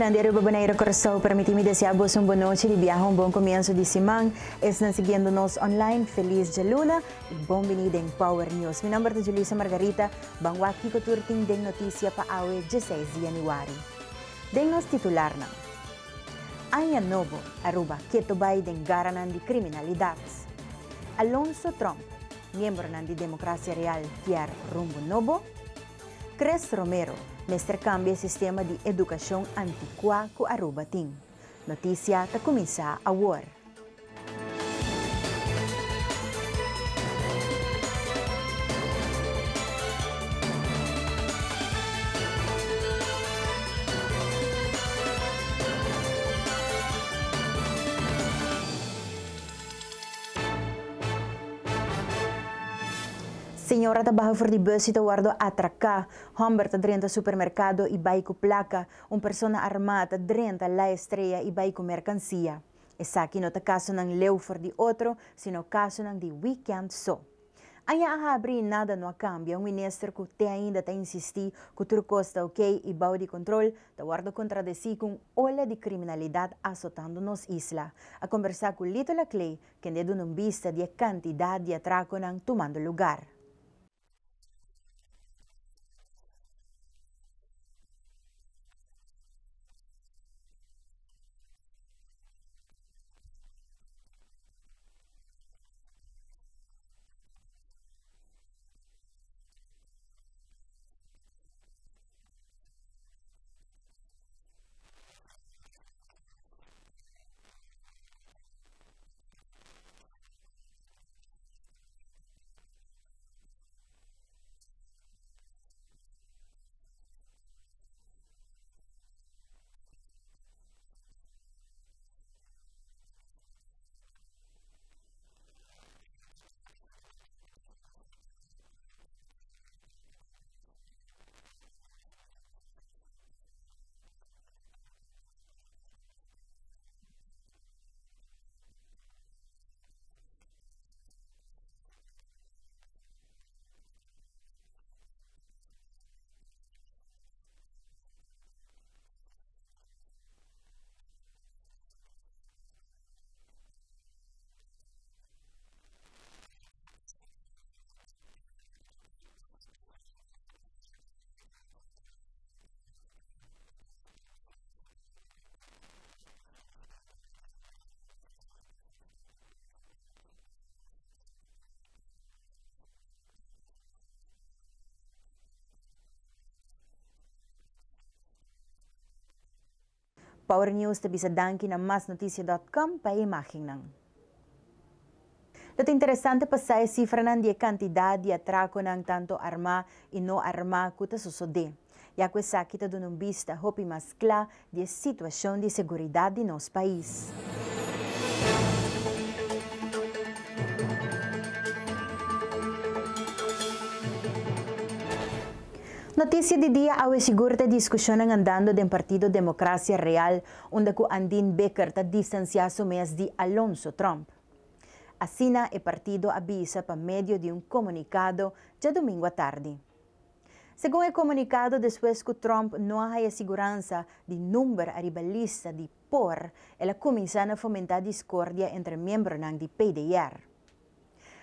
Fernandero Babaneiro Corazón, permíteme desearvos una buena noche de viaje, un buen comienzo de semana. Están siguiéndonos online, feliz de luna y bienvenido en Power News. Mi nombre es Julissa Margarita, vamos aquí con turting de noticia para hoy, 16 de januario. Dennos titular na. Año novo, Aruba, Quieto Biden garanan de criminalidades. Alonso Trump, miembro de Democracia Real, quiere rumbo novo. Cres Romero, mestre cambia sistema de educação antiqua com Aruba Tim. Notícia está começar agora. Senhora trabalha for de bus e guarda atracar. Humber dentro do supermercado e vai com placa. Pessoa armada dentro da estreia e vai com mercancia. Essa aqui não é caso ng leu for de outro, sino caso ng de weekend só. Anya a abrir nada não cambia. Ministro que ainda está insistir que tudo costa ok e bau de controle, da guarda contradecir com ola de criminalidade azotando nos isla. A conversar com Lito Laclay, que deu uma vista de quantidade de atraco ng tomando lugar. Power News te bisa danki na masnoticia.com para imagem nang. Lo interessante passar a cifra ng di quantidade de atraco ng tanto arma e no arma que ta sucede. Ya que sa kita dunong vista hopi mas clara de situação de segurança de nosso país. Notícia de dia ao segurta discussão andando do Partido Democracia Real, onde o Andin Becker está distanciado mês de Alonso Trump. Assim, o partido avisa por meio de comunicado já domingo à tarde. Segundo o comunicado, depois que Trump não há a segurança de número ribalista de por, ela começa a fomentar discórdia entre membros do PDR.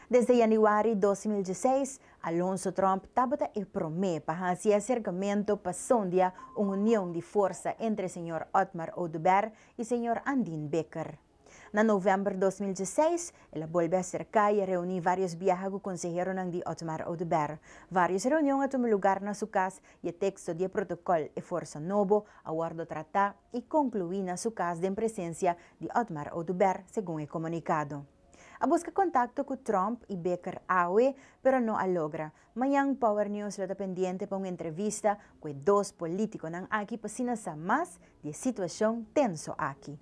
Desde januário de 2016, Alonso Trump estava a prometer para fazer acercamento para sondear uma união de força entre o Sr. Otmar Oduber e o Sr. Andin Becker. Na novembro de 2016, ela voltou a cercar e reunir vários viajes com o consejero de Otmar Oduber. Várias reuniões tomaram lugar na sua casa e o texto de protocolo e força novo aguardo tratar e concluir na sua casa de presença de Otmar Oduber, segundo o comunicado. A busca contacto com Trump e Becker awe, pero não a logra. Mayang Power News está pendiente para uma entrevista com dois políticos ng aqui para sinasa mais de situação tenso aqui.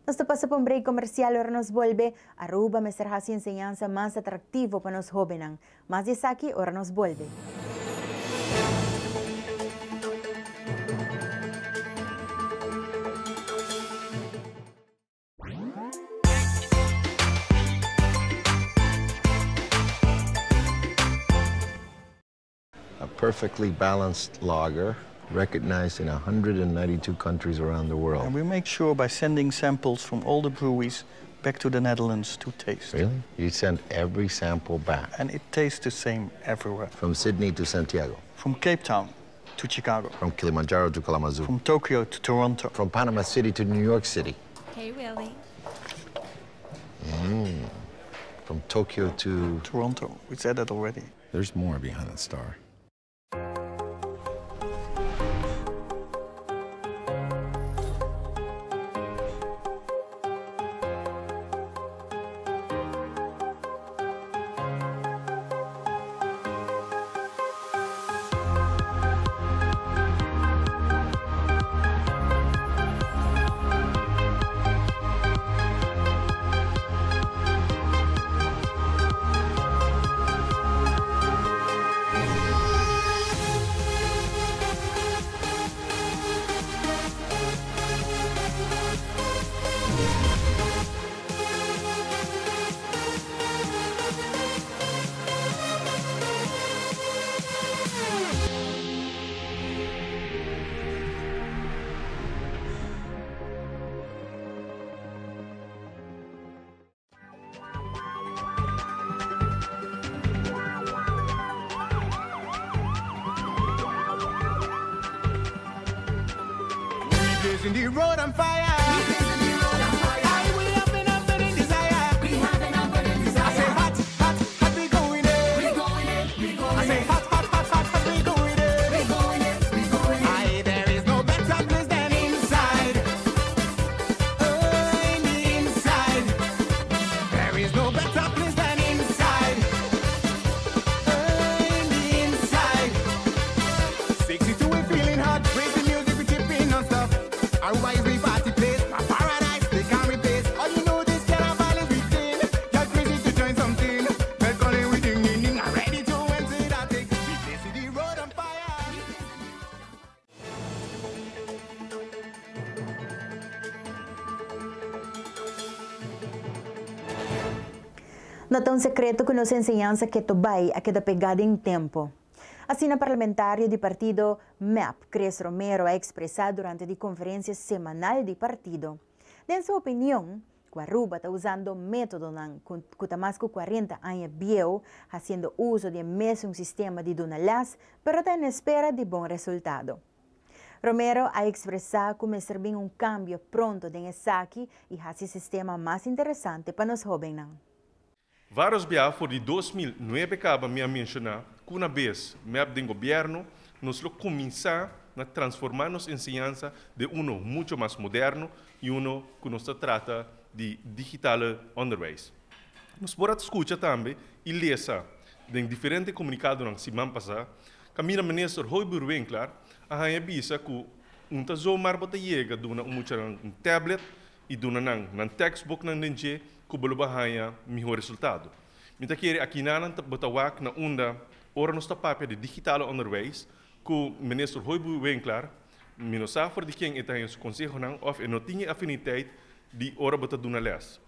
Nós passa por break comercial, ahora nos vuelve a Aruba, me será a enseñanza más atractivo para los jóvenes. Más de aquí, ahora nos vuelve. perfectly balanced lager recognized in 192 countries around the world. And we make sure by sending samples from all the breweries back to the Netherlands to taste. Really? You send every sample back? And it tastes the same everywhere. From Sydney to Santiago? From Cape Town to Chicago. From Kilimanjaro to Kalamazoo? From Tokyo to Toronto. From Panama City to New York City? Hey, Willie. From Tokyo to... Toronto. We said that already. There's more behind the star. Blazing the road on fire. Aye, we have been up in desire. I say hot, hot, hot, we going in. I say hot, hot, hot, hot, hot, we going in. Aye, there is no better place than inside. Oh, in the inside. There is no better place than inside. Oh, in the inside. 62, we feeling hot. Praise the music, we chipping on stuff. Aruba is the party place, my paradise, they can't replace. All you know, this carnival is within. You're crazy to join something. Welcome with ding ding ding. I'm ready to enter that thing. We place the road on fire. Não é um secreto que nos enseñanza que Tobay a queda pegada em tempo. Assim, a parlamentária do partido MEP, Cres Romero, a expressado durante a conferência semanal do partido. Em sua opinião, Aruba está usando método que está mais de 40 anos biel, fazendo uso de mesmo sistema de dunalas, mas está em espera de bom resultado. Romero a expressado como servir cambio pronto de saque e esse sistema mais interessante para os jovens. Vários biar for de 2009 acaba me mencionar que uma vez MEP do governo nos lo começar a transformar nossa ensinança de muito mais moderno e que nos trata de digital underwijs. Nos podemos escutar também e ler em diferentes comunicados na semana passada que o ministro Rui Winkler a avisa que zomaar bota chega de um tablet e de um textbook na gente que o bahaya melhor resultado. Mita kere aqui na botawak na ora nos papel de digital onderwijs que o ministro Rui Winkler minosa for de quem está em seu conselho não of não tinha afinidade de ora bota duna les.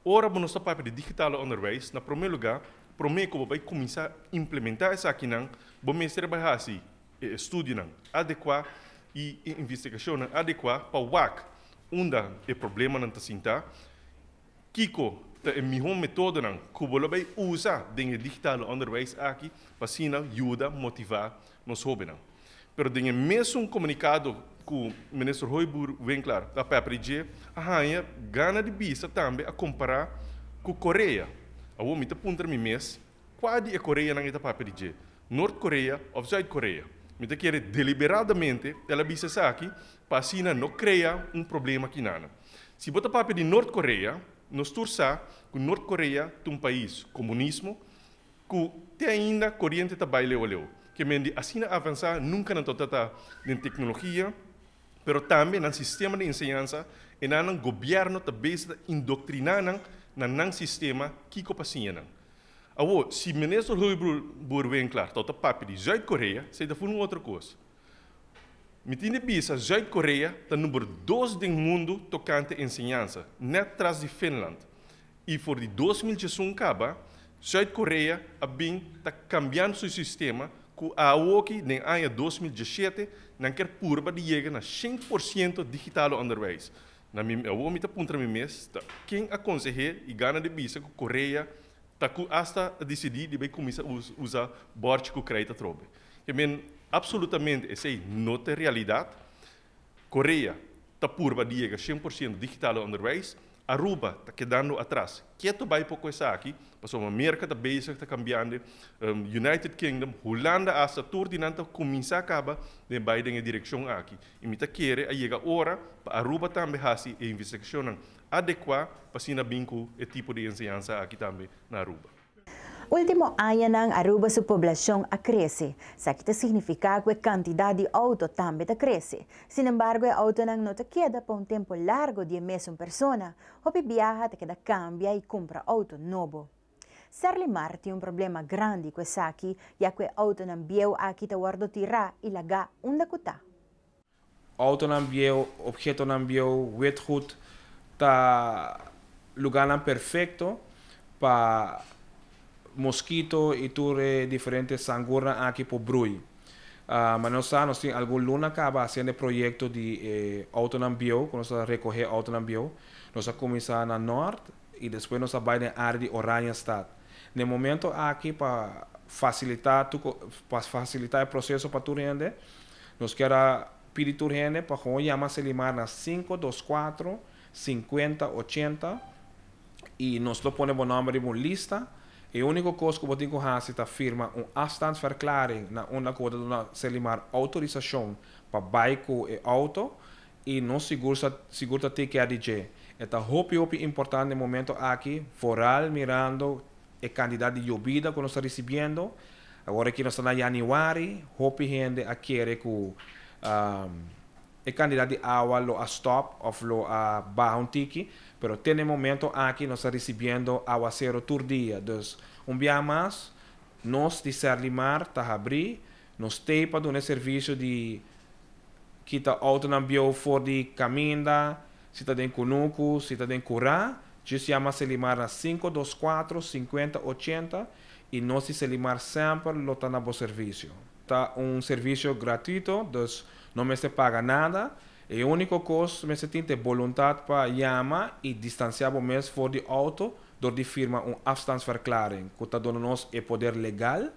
Ora nos papel de digital onderwijs na primeiro lugar promete que vai começar a implementar essa aqui não bom mestre bahasi estudo não adequado e investigação adequada para WAC é problema não está Kiko, é a melhor metode que você usa dentro do digital onderwijs aqui para ajudar a motivar os jovens. Mas dentro do mesmo comunicado que o ministro Rui Winkler da PPG, a rainha gana de vista também a comparar com a Coreia. A gente está apontando mês, qual é a Coreia na PPG? Norte-Coreia ou Sul-Coreia? A gente quer deliberadamente ela visa aqui para não criar problema aqui. Se você está de Norte-Coreia, nós torçamos que Norte-Coreia é um país comunismo, que tem ainda corrente de baile olhou, que assim avançar nunca na total de tecnologia, mas também no sistema de ensinança e no governo também está indoctrinando no sistema que copacinha. Agora, se o ministro Rui Winkler está papo de Sul-Coreia, você está falando outra coisa. Me tinha visto, Sul-Coreia é o número 2 do mundo tocante ensinança, net atrás de Finlândia. E por de 2015 acaba, Sul-Coreia está cambiando seu sistema que a OKI, em ano 2017, não quer purba de chegar na 100% digital onderwijs. Na minha, eu vou me apontar me mês, quem aconselha e gana de visa com Coreia, tá hasta decidir de começar a usar borte com crédito trobe. Eu mean, absolutamente, essa é nota realidade. Coreia tá purba de chegar 100% digital onderwijs. Aruba está quedando atrás. Quieto vai pouco essa aqui, passou a América está bezig, está cambiando, United Kingdom, Holanda hasta tudo começa a acabar de Biden em direção aqui. E me tá querer a chegar hora para Aruba também fazer a investigação adequada para se na binco e tipo de ensinança aqui também na Aruba. Último ano ng Aruba sua população a cresce. Sa kita significa que a quantidade de auto também está cresce. Sin embargo, a auto não te queda por um tempo largo de mês uma pessoa. Hopi viaja te queda cambia e compra auto novo. Serlimar tem problema grande com essa aqui, já que auto não viu aqui te guardo tirar e lagar onde cuta. Auto não viu, objeto não viu, wetgoed, tá lugar não perfeito para mosquito e ture diferentes sangurna aqui por brui. Mas nós temos algum luna acaba fazendo projeto de autonomia, quando nós recolher autonomia, nós começamos na norte e depois nós vamos na área de Oranjestad. No momento aqui para facilitar o processo para tu rende, nós queremos pedir tu rende para chamar Selimar na 524 5080 e nós lo ponemos o nome de uma lista. E o único coisa que você tem que fazer é firmar afstandsverklaring na onda que você Selimar autorização para bike e auto e não segura que é DJ. É muito importante no momento aqui, foral mirando a quantidade de lluvia que nós estamos recebendo. Agora que nós estamos em janeiro, muito gente a querer que a quantidade de água lo a stop ou lo a baja um tique. Pero tem momento aqui nós estamos recebendo aguacero todo dia. Então, dia mais, nós de Serlimar está abrir, nós temos para dar serviço de que está autonomia fora de caminda, se está em Cunuco, se está em Curá, se chama Selimar na 524 5080 e nós de Selimar sempre lo está no serviço. Está serviço gratuito, então não se paga nada. E a única coisa que tem é vontade para chamar e distanciar o mês fora de auto, door de firma afstandsverklaring, que está dando nós o poder legal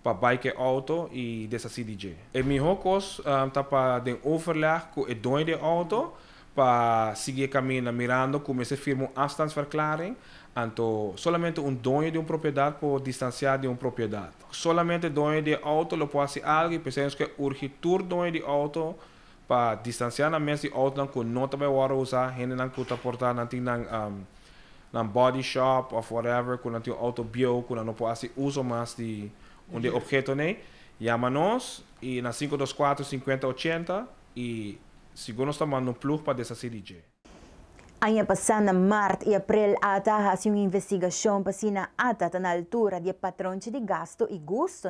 para bike auto e dessa CDJ. E meu coisa está para den overleg com o dono de auto para seguir caminho mirando como se firma afstandsverklaring. Então, somente dono de uma propriedade pode distanciar de uma propriedade. Somente o dono de auto lo pode fazer algo e pensamos que urge todo dono de auto para distanciar na mesa de auto que não também vai usar, gente não pode portar na body shop ou whatever, que não tem auto bio, que não pode fazer uso mais de objeto, né? Chama-nos e na 524 5080 e segundo estamos no plug para essa CDJ. Ano passado, março e abril, ata faz uma investigação para se na ata na altura de patrão de gasto e gosto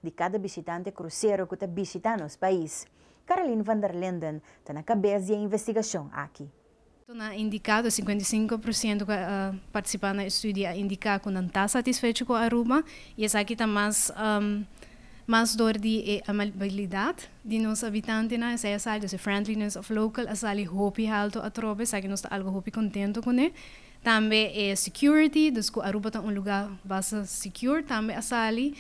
de cada visitante cruzeiro que está visitando o país. Caroline van der Linden está na cabeça da investigação aqui. Na indicado 55% que participar na estudo indicar que não está satisfeito com a Aruba e essa aqui está mais dor de amabilidade de nossos habitantes, né? Essa é a friendliness of local, essa é hopi alto a trobe, essa que nós está algo hopi contento com ele. Também é security, dus que a Aruba está lugar bastante secure, também essa ali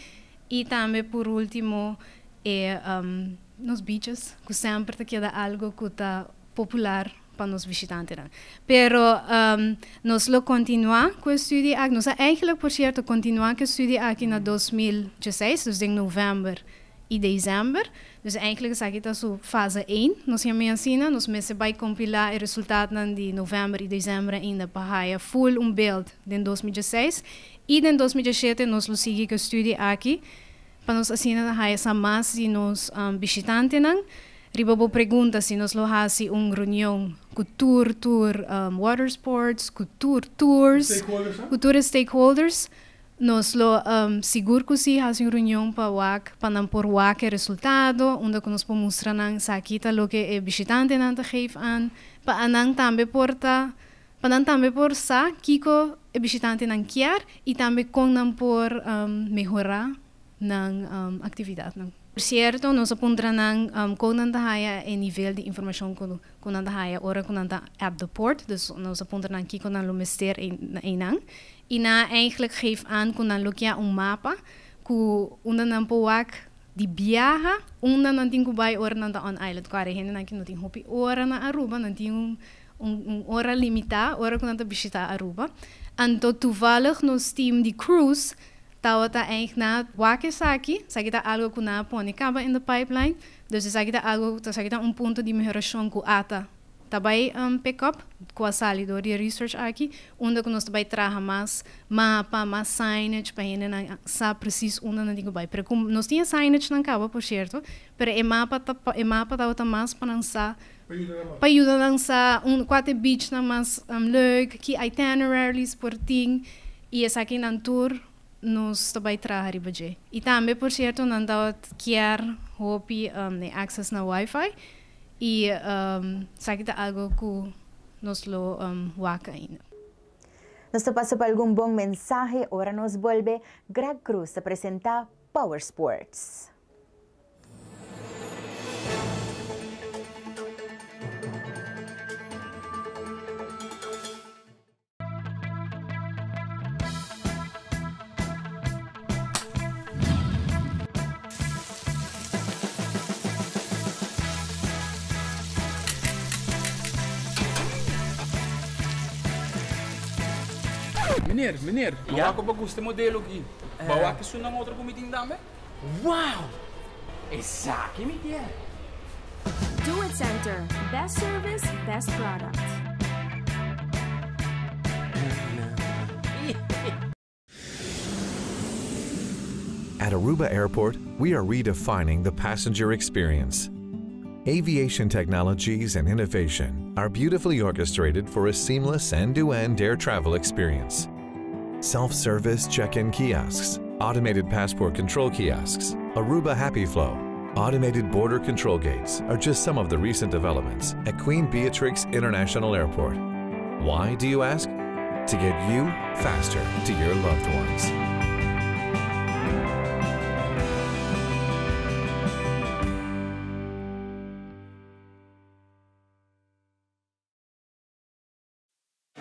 e também por último é nos beaches, que sempre te queda algo que está popular para os visitantes. Pero nós lo continuar com o estudo aqui, nós eigenlijk, por certo, continuar com o estudo aqui na 2016, dus em novembro e dezembro. Dus eigenlijk is aqui a fase 1, nós ensina, nós mesmo vai compilar o resultado de novembro e dezembro ainda para full beeld de 2016 e em 2017 nós lo seguimos com o estudo aqui para nós assinar a mais de nos visitantes. Riba pergunta se nós lo hasi reunião com tour water sports, com tours, com stakeholders. Nós lo seguro que se hasi reunião para não por wak resultado, onde nós podemos mostrar nang sakita lo que é visitante nang ta geef aan, para nang também porta, para nang também por sa kiko é visitante nang kiar e também com nang por melhorar ng atividade. Por certo, nós apontamos ng kung haya e nível de informação kung haya ora kung app de port, dus nós apontamos aqui kung lumister inang. E na eigenlijk geeft aan kung lukia mapa ku undan powak di biyaha undan nanting kubay ora nanda on island kare hen nanking noting hopi ora na Aruba nanting ora limita ora kung bisita Aruba. Anto toevallig nos team die cruise tawata eigenlijk na Wakisaki, sa kita algo kuna poni kaba in the pipeline. Dus sa kita algo, sa kita punto de melhoração ku ata. Tabay pick-up, ku asali do de research aqui, onde nós tabay traha mas mapa, mas signage, para gente na sa preciso onde não digo bai. Pero como nós tinha signage na caba, por certo, pero e mapa tawata mas para lançar para ajudar a lançar quatro beach na mas leuk, que itineraries por ting, e essa aqui na tour nos também trazer ribaje. E também, por certo, não dá quer hopi access na Wi-Fi e sakita algo que nos lo waka ainda. Nos passa para algum bom mensagem, ora nos volve Greg Cruz a apresentar Power Sports. Meneer, bawa ko ba gusto modelo aqui? Bawa que isso não outro comiting dame? Wow! Essa que me quer. Do It Center. Best service, best product. At Aruba Airport, we are redefining the passenger experience. Aviation technologies and innovation are beautifully orchestrated for a seamless end-to-end air travel experience. Self-service check-in kiosks, automated passport control kiosks, Aruba Happy Flow, automated border control gates are just some of the recent developments at Queen Beatrix International Airport. Why, do you ask? To get you faster to your loved ones.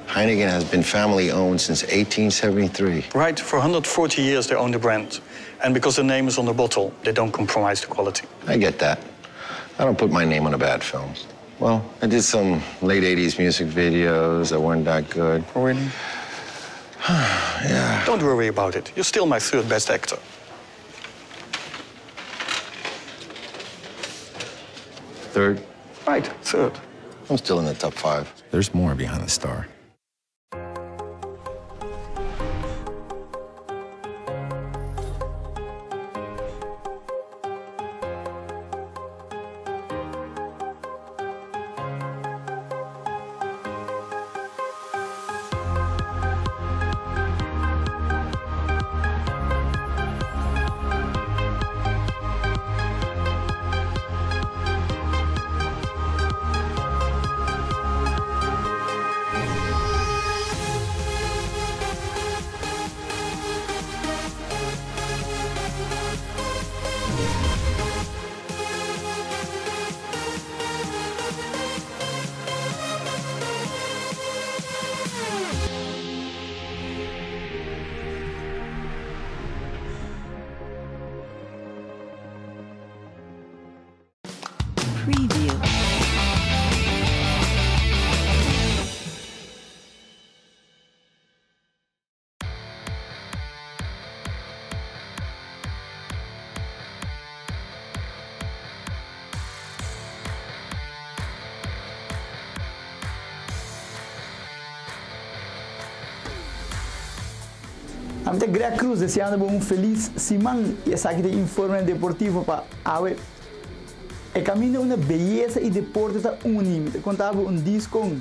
Heineken has been family-owned since 1873. Right, for 140 years they own the brand. And because the name is on the bottle, they don't compromise the quality. I get that. I don't put my name on a bad film. Well, I did some late 80s music videos that weren't that good. Oh, really? Yeah. Don't worry about it. You're still my third best actor. Third? Right, third. I'm still in the top 5. There's more behind the star. Preview. Ante Greg Cruz deseando feliz semana e essa aqui de informe deportivo para awe. O caminho uma beleza e deporte está unânime. Contava disco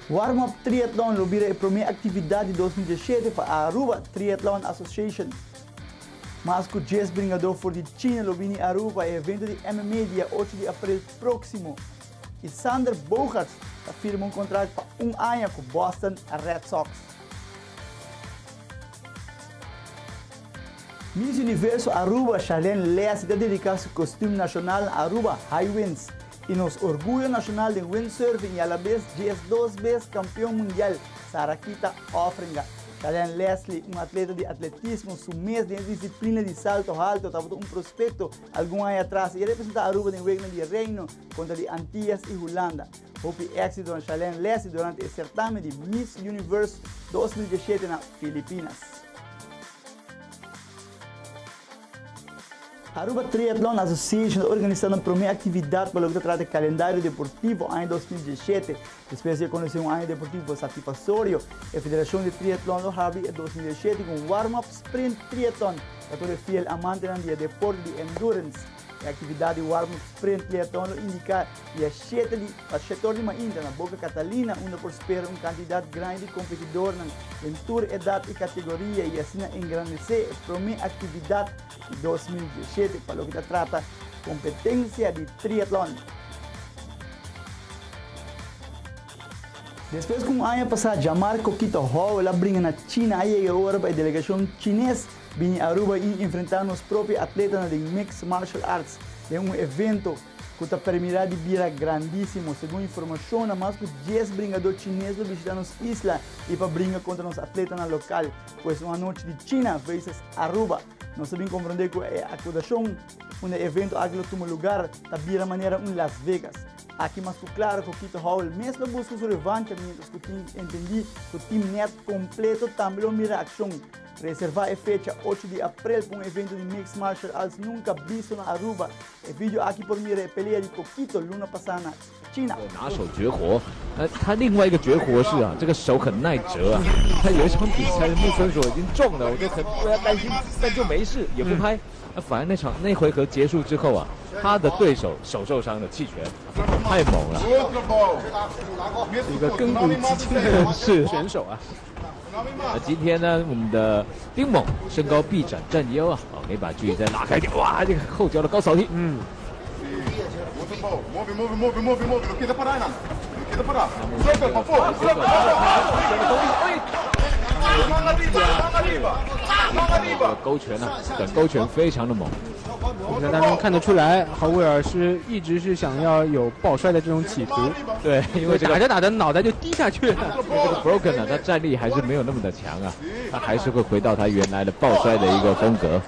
warm-up triathlon lobira a primeira atividade de 2017 para a Aruba Triathlon Association. Mas com o Jess Bringador for de China lobini Aruba e evento de MMA dia 8 de abril próximo. E Sander Bogart firma contrato para ano com Boston Red Sox. Miss Universo Aruba, Charlene Leslie, dedica su costume nacional Aruba High Winds y nos orgullo nacional de windsurfing y a la vez 2 veces campeón mundial, Sarakita Ofringa. Charlene Leslie, un atleta de atletismo, su mes de disciplina de salto alto, estaba un prospecto algún año atrás y representa a Aruba en el Reino de Reino contra de Antillas y Holanda. Hope éxito en Charlene Leslie durante el certamen de Miss Universe 2017 en las Filipinas. Aruba Triathlon Association organizando a primeira atividade para o que trata do calendário deportivo em 2017. Depois de conhecer um ano deportivo satisfatório, a Federação de Triathlon do Harvey em 2017 com warm-up sprint triathlon, para todo fiel amante de deporte de endurance. A atividade de warm-up sprint triathlon indica que a setor de Mainda, na Boca Catalina, onde por espera uma quantidade grande de competidores em toda idade e categoria e assim engrandecer a primeira atividade de 2017 para o que trata competência de triatlon. Depois que um ano passado, Jamar Coquito Hall, ela brinca na China, aí agora para a delegação chinesa, vem a Aruba e enfrentar os próprios atletas de Mixed Martial Arts. É um evento que está permitindo de vir grandíssimo. Segundo informação, mais de 10 brincadores chineses visitam as islas e para brincar contra os atletas na local. Pois uma noite de China versus Aruba. Nós sabemos compreender que a acusação, um evento aqui no lugar, está vir de maneira em Las Vegas. Aqui mais claro que o Quito Hall mesmo busca sua revanche, que entendi que o time net completo também mira a ação. Reservar a fecha 8 de abril para um evento de Mixed Martial Arts nunca visto na Aruba. O vídeo aqui por mim é pelea de Coquito luna passada na China. 拿手绝活，他另外一个绝活是啊，这个手很耐折啊。他有一场比赛，木村手已经中了，我就很不要担心，但就没事，也不拍。反而那回合结束之后啊，他的对手手受伤了，弃权，太猛了，一个亘古极今的是选手啊。今天呢，我们的丁猛身高臂展占优啊，可以把距离再拉开一点，哇，这个后脚的高扫踢，勾拳啊，短勾拳非常的猛。比赛当中看得出来，豪威尔是一直是想要有抱摔的这种企图。对，因为打着打着脑袋就低下去了。这个 Broken 呢，他战力还是没有那么的强啊，他还是会回到他原来的抱摔的一个风格。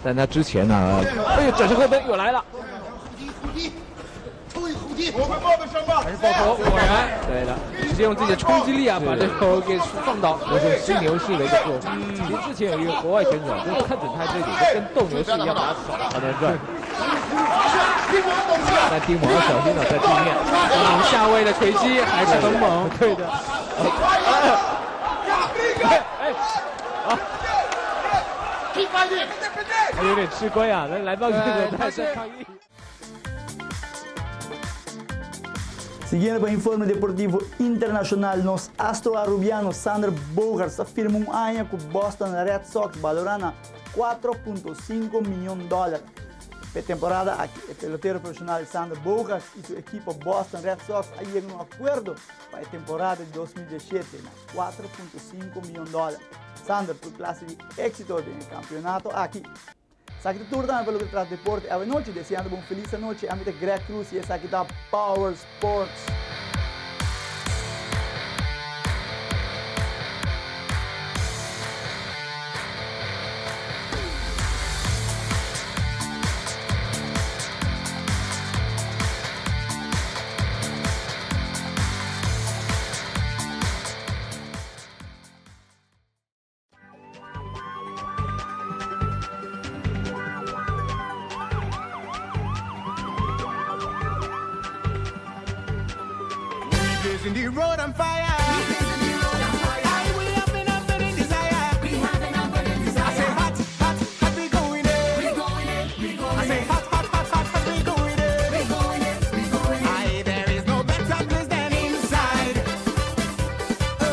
但他之前呢，哎呦，转身后蹬又来了。还是爆头，果然，对的，直接用自己的冲击力啊，把这头给放倒，这是犀牛式的一个做法。其实之前有一个国外选手，就是看准他这里，就跟斗牛士一样，把他手朝前转。但丁猛要小心了，在地面，下位的锤击还是很猛，对的。他有点吃亏啊，来到这个他在抗议。Seguindo para o informe deportivo internacional, nos astro-arubianos Sander Bogaerts afirma um ano que o Boston Red Sox valorando $4.5 milhões. Para a temporada, o pelotero profissional Sander Bogaerts e sua equipe Boston Red Sox chegam a um acordo para a temporada de 2017, $4.5 milhões. Sander, por classe de êxito no campeonato aqui. Aqui tudo também pelo que trata de deporte. A noite, desejando uma feliz noite. A minha Greg Cruz e essa aqui está Power Sports. In the road on fire. Aye, we have been up in desire. We have been up in desire. I say hot, hot, hot, we going in. We going in, we going in. I say hot, hot, hot, hot, hot, we going in. We going in, we going in. Aye, there is no better place than inside. Oh,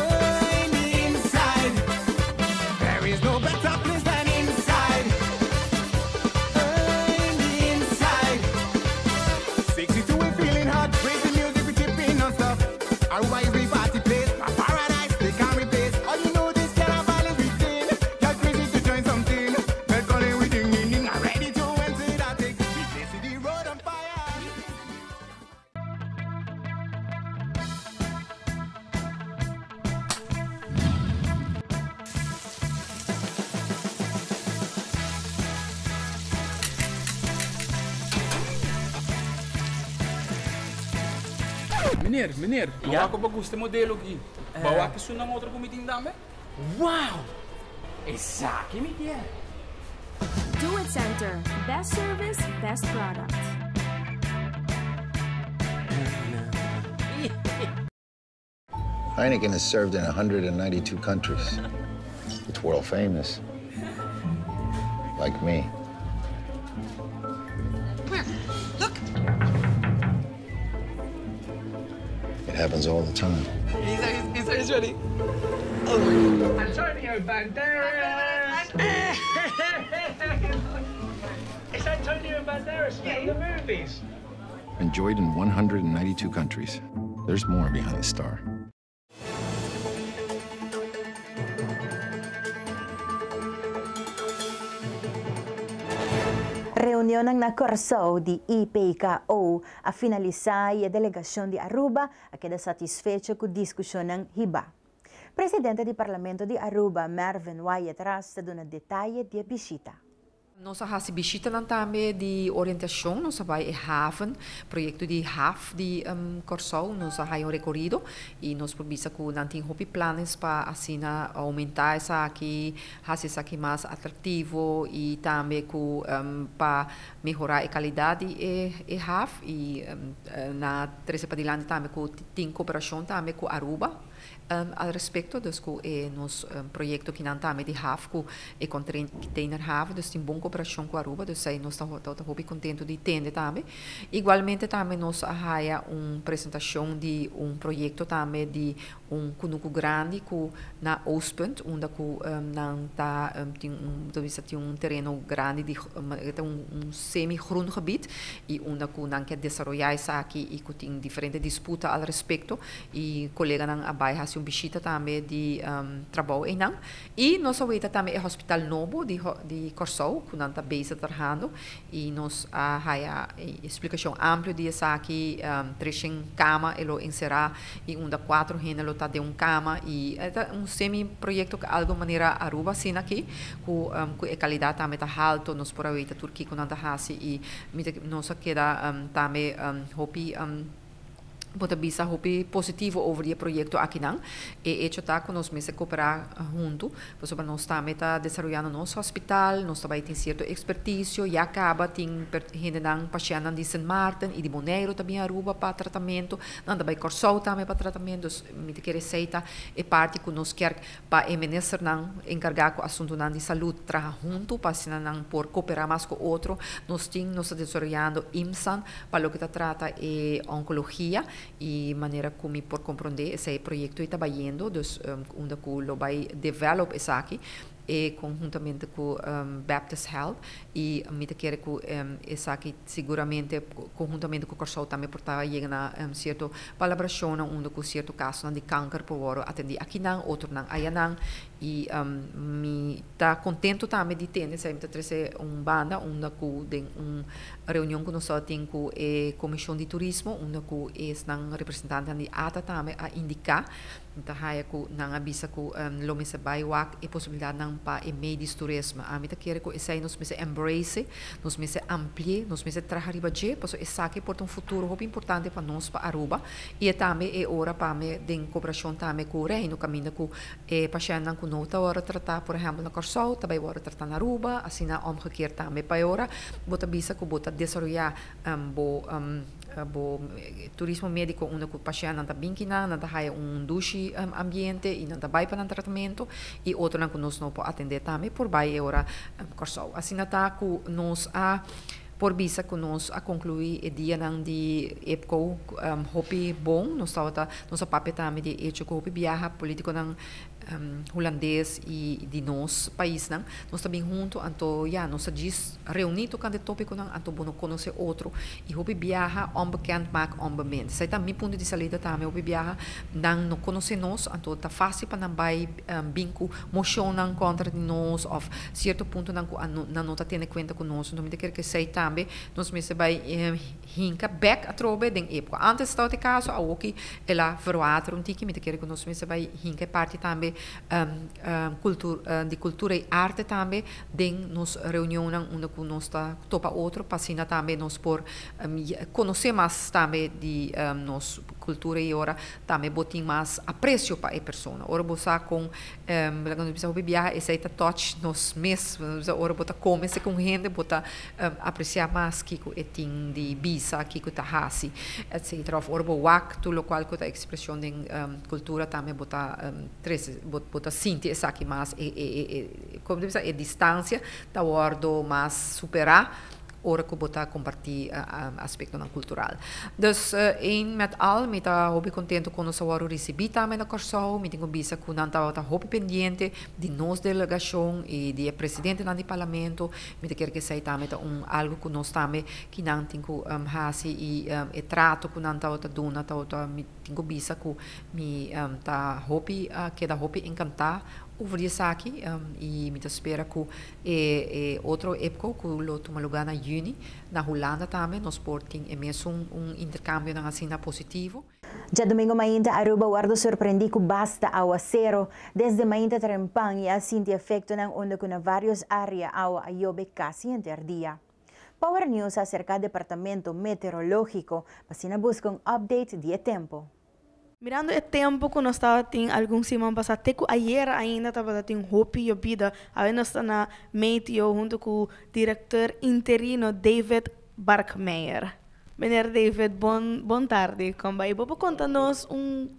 in the inside. There is no better place than inside. Oh, in the inside. 62 we feeling hot, raise the music, we tipping non-stop. Aruba is the party place. meneer. Ja? Ako ba gusto modelo aqui? Bawa que isso não outro comiting também? Wow! Exato, me quer. Do It Center. Best service, best product. Heineken is served in 192 countries. It's world famous. Like me. Where? Look. It happens all the time. He's ready. Oh my God. Antonio Banderas! It's Antonio Banderas from the movies. Enjoyed in 192 countries. There's more behind the star. Reunião na Corsou de IPIKO a finalizar e a delegação de Aruba a queda satisfeita com a discussão ng HIBA. Presidente do Parlamento de Aruba, Mervyn Wyatt Rasta, dona detalhe de visita. Nossa visita não também de orientação, nossa vai é haven, projeto de HAF de Corsou, nossa vai recorrido e nós provisa com não tem hopi planos para assim aumentar essa aqui, fazer isso aqui mais atrativo e também com para melhorar a qualidade e HAF e na terceira padilante também com tem cooperação também com Aruba. A respeito dos nos projeto que não também de HAF e container HAF, dus tem boa cooperação com a Aruba, dus aí nós estamos contentes de ter também. Igualmente também nós arraia apresentação de projeto também de cunuco grande com na Oostpunt, onde não tá tem terreno grande de semi-groen gebied e onde não quer desenvolver isso aqui e tem diferentes disputas al respeito e colega não abai uma visita também de trabalho em não e nós vamos também o hospital novo de Corsou que não está bem trabalhando e nós a explicação ampla de essa aqui 3 cama elo encerrar e onde 4 gênero está de cama e é semi projeto que de alguma maneira Aruba assim aqui com a qualidade também está alto nós por aí Turquia com não está assim e nós queda também hopi Bota bisa hopi positivo over o projeto aqui não e hecho tá com nós mesmo cooperar junto por sobre nós também tá desenvolvendo nosso hospital nós também tem certo expertise e acaba tem gente não paciente de Saint Martin e de Bonaire também Aruba para tratamento não também Corsou também para tratamento me quer receita e parte que nós quer para o ministro não encargar com assunto não de saúde trabalhar junto para se não por cooperar mais com outro nós tem nós desenvolvendo IMSAN para o que trata e oncologia e maneira como por compreender esse projeto está trabalhando dus onde lo vai develop essa aqui e conjuntamente com Baptist Health e me quer que essa aqui seguramente conjuntamente com o Corsou também por estar chegando a certo colaboração onde com certo caso de câncer por atender aqui não outro não aí não e me está contento também de ter sempre trazer banda onde com reunião que nós temos com a comissão de turismo onde com esse representante de ATA também a indicar então aí com não avisa com lo me se vai e possibilidade não para e meio de turismo a mim quer que esse aí nós me se embrace nós me se amplie nós me se trabalhar budget para esse aqui por futuro muito importante para nós para Aruba e também é hora para me de cooperação também com o reino caminho com paciente com outra hora tratar por exemplo na Corsou também hora tratar na Aruba assim na omgekeerd também para hora bota bisa com bota desenvolver turismo médico onde o paciente não está bem que não está duche ambiente e não está bem para o tratamento e outro não que nós não pode atender também por vai hora Corsou assim está com nós a por visa que nós a concluir o dia de EPCO hopi bom nós estava nossa papel também de hecho que hopi viaja político não holandês e de nós país não nós também junto anto já nós diz reunido com o tópico não anto bom conhecer outro e hopi viaja onbekend maak onbemind sai também ponto de salida também hopi viaja não conhecer nós anto tá fácil para não vai binco motion não contra de nós of certo ponto não tá tendo conta com nós não me quer que sai também nós me se vai hinka back a trobe den época antes estava de caso a oki ela verwater tiki me quer que nós me se vai hinka parte também de cultura e arte também den nos reunião onde nós está topa outro passina também nós por conhecer mais também de nós cultura e ora também botem mais apreço para a pessoa. Ora você com quando você viaja esse touch nos mesmos, ora você come com gente, você apreciar mais que o tem de bisa, que o tahasi, etc. Ora você tudo o qual que a expressão de cultura também você sente essa aqui mais como diz a distância da ordo mais superar ora que botar compartilhar aspecto cultural. Dus met al, me tá hobby contento com nossa hora recebi também na Corsol, me tenho bisa com nanta hobby pendiente de nos delegação e de presidente do parlamento, me te quer que sei também algo que nós também que não tenho hasi e trato com nanta outra dona tá me tenho bisa com me tá hobby que da hobby encantar over isso aqui e me espera que outro época que lo toma lugar na Juni na Holanda também nós portem mesmo intercâmbio na assina positivo. Já domingo mainda Aruba guardo surpreendi que basta aguacero desde mainda trempang e assim de efecto ng onda que na vários áreas agua ayobe casi enter dia. Power News acerca do departamento meteorológico para buscar update de tempo. Mirando o tempo que nós estava tem alguns semanas passadas, até que ayer ainda estava tendo hopi e vida, agora nós estamos na meteo junto com o diretor interino David Barkmeyer. Meneer David, bom tarde. Como vai? Vou contar-nos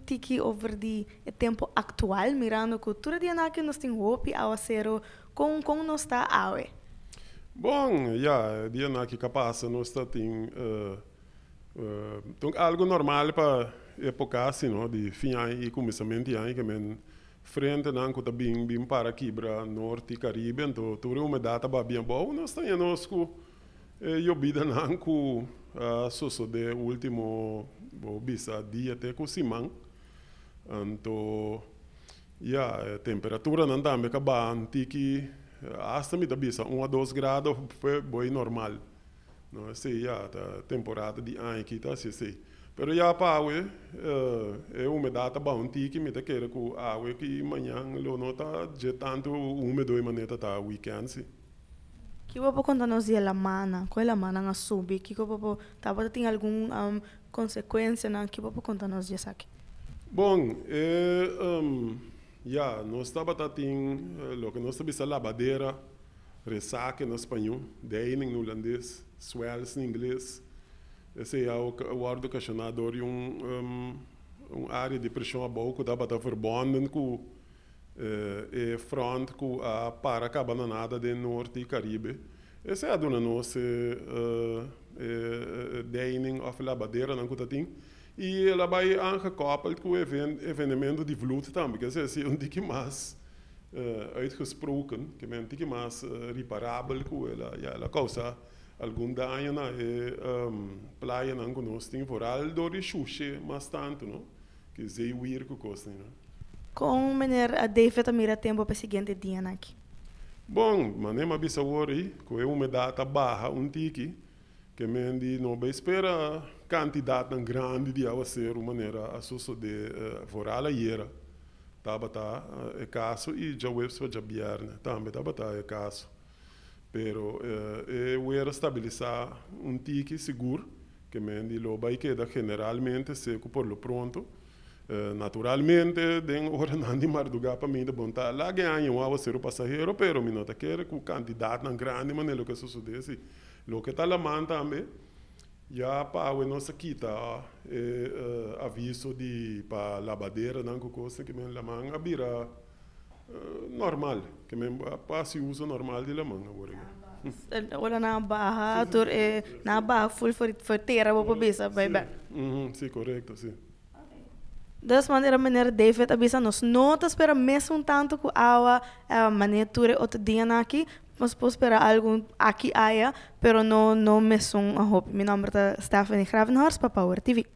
tiki over o tempo atual, mirando que todo dia aqui nós temos hopi, aguacero, como nós está awe? Bom, dia aqui capaz nós está tem algo normal para época assim, não, de fim e começamento de ano, que men frente não que tá bem para aqui para norte e Caribe, então tudo uma data bem boa, nós temos com vida não com sosso de último bisa dia até com simão, então temperatura não também que bem tiki hasta me da bisa 1 a 2 graus foi bem normal, não sei temporada de ano que tá assim. Pero para hoje uma data bom que me quer que a hoje que amanhã lo nota já tanto úmido e maneira tá weekend sim. Que vou contar-nos de la mana, qual a mana na subi, que vou tem algum consequência na que vou contar-nos de aqui. Bom, nós estava tem lo que nós sabemos lavadeira, ressaca no espanhol, dining no holandês, swells no inglês. Esse é o guarda questionador e área de pressão a boca da bata verbonden com front com a para a bananada de norte e Caribe. Esse é a dona nossa dining of lavadeira não que tem e ela vai aangekoppeld com o evenemento de vloed também, que esse é que mais uitgesproken, que é que mais reparável com ela causa algum dano na praia não conosco tem foral do chuche mas tanto não que sei ir com costa não com maneira a David mira tempo para seguinte dia aqui bom mané mas bisa worry com uma data barra tiki que mendi não vai espera quantidade tão grande de aguaceiro maneira a sosso de foral ayer tava é caso e já webs para biarne também tava é caso. Pero era estabilizar tiki seguro, que mendi lo vai queda generalmente seco por lo pronto. Naturalmente, den hora não de mardugar para mim de bontar. Lá ganha agua ser o passageiro, pero me nota que com quantidade não grande, mas lo que sucede, lo que tá lá man também, já para a nossa quita aviso de para lavadeira não com coisa que me lá man abira normal, que me passe uso normal de la manga agora. Wala na barra, na barra full for terra vou bisa, bem. Sim, correto, sim. Das maneira David avisa nos notas para mesmo tanto que a maneira ture outro dia aqui, mas posso esperar algo aqui aí, pero não mesmo a hope. Meu nome é Stephanie Gravenhorst para Power TV.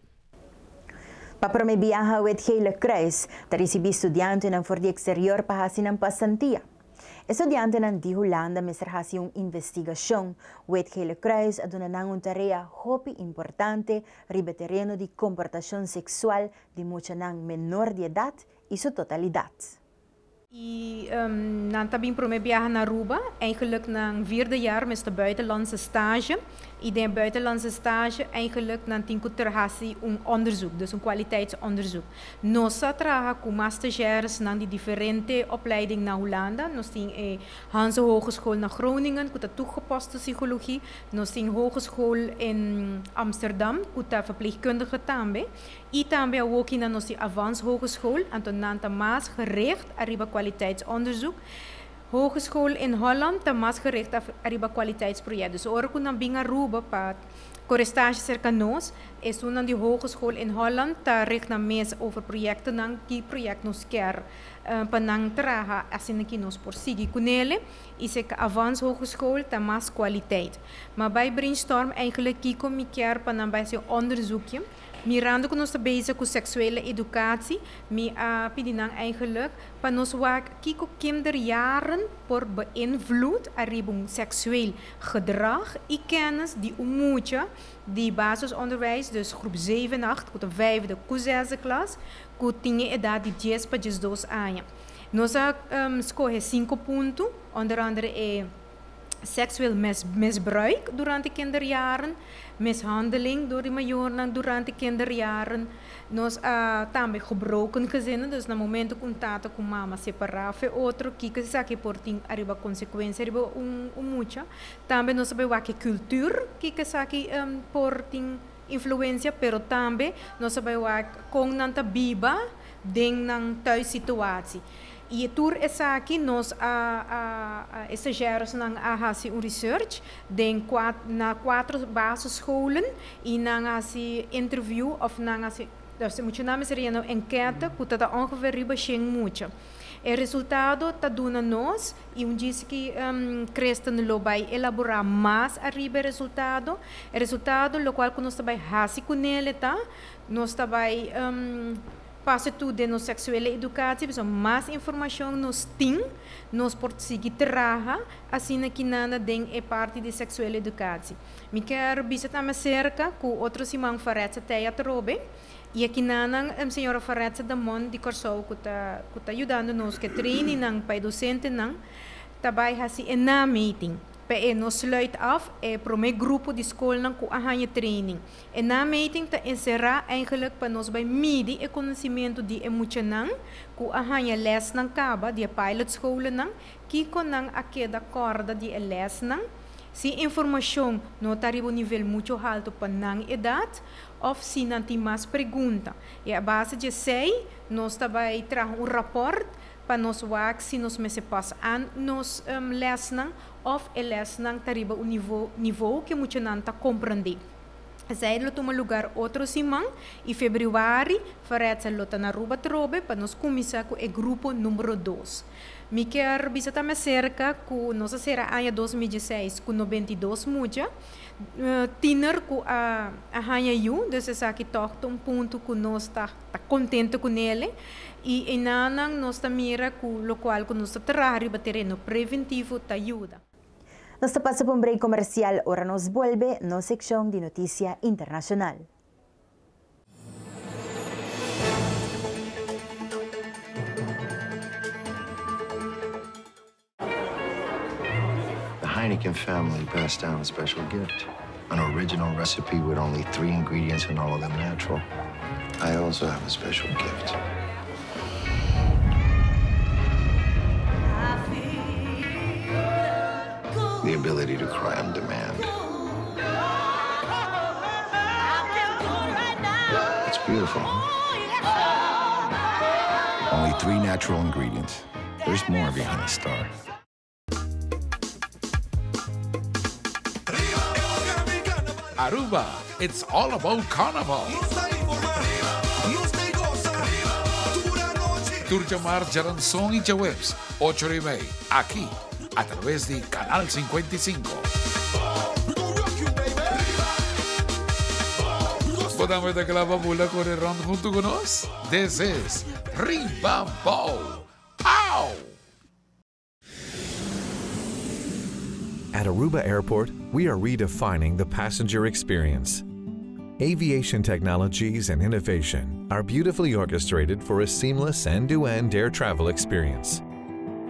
Para me viaja with Hele Kruis, daar recebi estudiante ng for the exterior para hasi ng pasantia. Estudiante ng di Holanda mister hasi yung investigasyon with Hele Kruis aduna nang tarea hopi importante ribe terreno di comportación sexual di mucha ng menor de edad y su totalidad. En dan heb ik viaje naar Aruba, eigenlijk na 4e jaar met de buitenlandse stage. E de buitenlandse stage eigenlijk dan tinko terhasi onderzoek, dus een kwaliteitsonderzoek. Nosa traha kuma stagiaires naar die differente opleiding naar Hollanda. Nos ting Hanse Hogeschool naar Groningen, kuta toegepaste psychologie. Nos ting Hogeschool in Amsterdam, kuta verpleegkundige tambe. I tambe ook in nos die Avans Hogeschool, Antonanta Maas gericht arriba kwaliteitsonderzoek. Hogeschool in Holland, tamas gericht op arriba kwaliteitsproject. Dus oor kun binga ruba pa correstage cerca nos, is toen die hogeschool in Holland, ta richt na mes over projecten nang ki project nos ker panang traha asinaki nos porsigi kunele, is ik Avans Hogeschool tamas kwaliteit. Maar bij brainstorm eigenlijk kiko mi ker panang bij zijn onderzoekje. Mirando ko nos bezig met seksuele educatie, mi pidinang eigenlijk panos wak kiko kinderjaren por beïnvloed arribung seksueel gedrag i kennis die umucha die basisonderwijs dus groep 7, 8, tot de 5e, 6e klas, ku tinha edad de 10 para 12 anos. Nós escolhe 5 puntos, onder andere seksueel misbruik durante kinderjaren, mishandeling door de majoren durante kinderjaren, nos também gebroken gezinnen, dus na momento contato com mama separar fe outro, que se aqui por tem arriba consequência arriba mucha, também nos sabe o que cultura, que se aqui por tem influência, pero também nos sabe o com nanta biba deng nang thuis situatie. E tour essa aqui nós estagiários nang ahasi research den na 4 basisscholen e nang asi interview of nang asi dus moet je namen seria nou enquete que tá ongeveer riba 100 muito. O resultado tá dando nós e disse que cresta no vai elaborar mais arriba resultado. O resultado lo qual nós vai hasi com ele tá nós vai passa tudo de nossa sexualidade educativa, so mais informação nos tem, nos pode seguir trabalhar, assim que nada den é parte de sexualidade educativa. Me quero visitar mais cerca com outros irmãos Faretsa teatro e aqui nada a senhora Faretsa da Mon de Corsou que tá ajudando nos que treine nang pai docente nang tabay hasi na meeting. PE nos sluit af pro mijn groepen die school nang ku ahanya training. En na meeting ta encerrar eigenlijk pa nos bij midi e conhecimento di emucha nang ku ahanya les nang kaba di pilot school nang kiko nang akeda corda di les nang si informação no taribo nível muito alto pa nang edad of si nanti mas pergunta. E a base de sei nos tabay tra rapport para nos wak si nos mese pas an nos les nang of les nang tariba o nível que muito nanta compreender. Zaidlo toma lugar outro simão e februário faretsa lota na ruba trobe para nos começar com o grupo número 2. Me quer visitar mais cerca com nossa será ano 2016 com 92 muja. Tiner com a hanha yu, dus aqui toca ponto que nós tá contente com ele. E enanang nós tá mira com o qual que nós tá trabalhando para terreno preventivo tá ajuda. Nos pasa por un break comercial, ahora nos vuelve no sección de noticia internacional. The Heineken family passed down a special gift, an original recipe with only 3 ingredients and all of them natural. I also have a special gift. The ability to cry on demand. It's beautiful. Only 3 natural ingredients. There's more behind the star. Aruba, it's all about carnival. Turjamar Jaransón y Jawebs, 8:30, aquí, a través de Canal 55. Podemos de que la babula corre round junto con nos. This is Ribambo. Ow! At Aruba Airport, we are redefining the passenger experience. Aviation technologies and innovation are beautifully orchestrated for a seamless end-to-end air travel experience.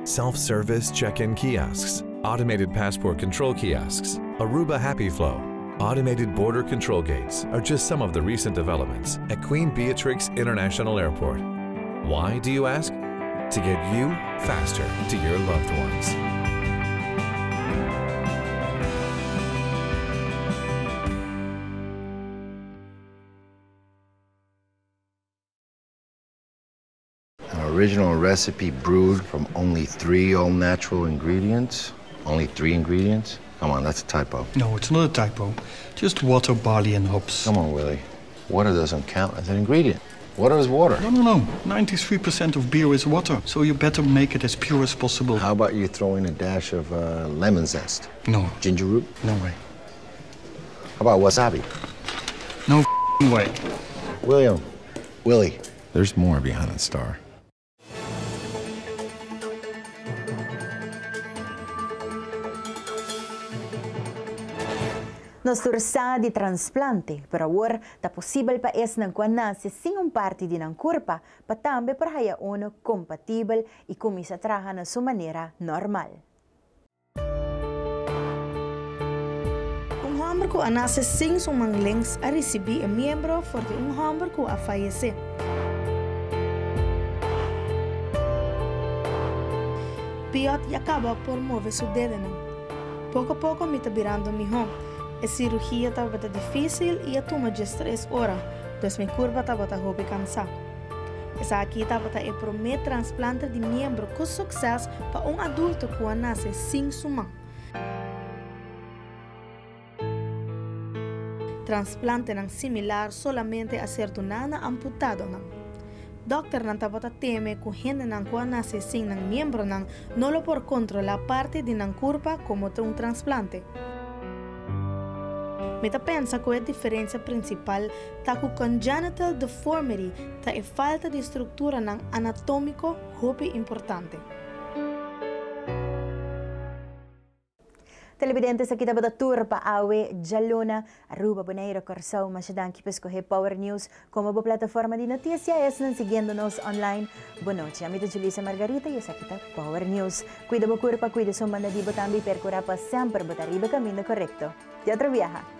Self-service check-in kiosks, automated passport control kiosks, Aruba Happy Flow, Automated border control gates are just some of the recent developments at Queen Beatrix International Airport. Why, do you ask? To get you faster to your loved ones. An original recipe brewed from only 3 all-natural ingredients? Only 3 ingredients? Come on, that's a typo. No, it's not a typo. Just water, barley, and hops. Come on, Willie. Water doesn't count as an ingredient. Water is water. No. 93% of beer is water, so you better make it as pure as possible. How about you throw in a dash of lemon zest? No. Ginger root? No way. How about wasabi? No way. Willie, there's more behind the star. Nos tursa di transplante, pero agora tá possível para es nang nasce sem parte de nang corpo, para também para haya uno compatível e começa a trabalhar na sua maneira normal. Homem que nasce sem sua manglings a receber membro forte homem que a fallecer. Piot e acaba por mover seu dedo. Pouco a pouco me tá virando mijão. A cirurgia estava difícil e a toma de 3 horas, então minha curva estava hobby cansada. Essa aqui estava o primeiro transplante de membro com sucesso para adulto que nasce sem sua mão. Transplante não similar solamente a ser donada amputado não. Doctor não estava teme que gente não nasce sem membro não lo por controlar parte de curva como transplante. Me pensa que a diferença principal está com congenital deformity, tá a falta de estrutura anatômico muito importante. Televidentes, aqui estava da turpa Awe Jalona, Aruba, Bonaire, Corsao, Machadan, que escolhe Power News como a plataforma de notícias, siguiendo-nos online. Boa noite, a minha Julissa Margarita e essa aqui está Power News. Cuida da curpa, cuida sua banda de botambi, percura para sempre botar riba caminho correto. Teatro viaja.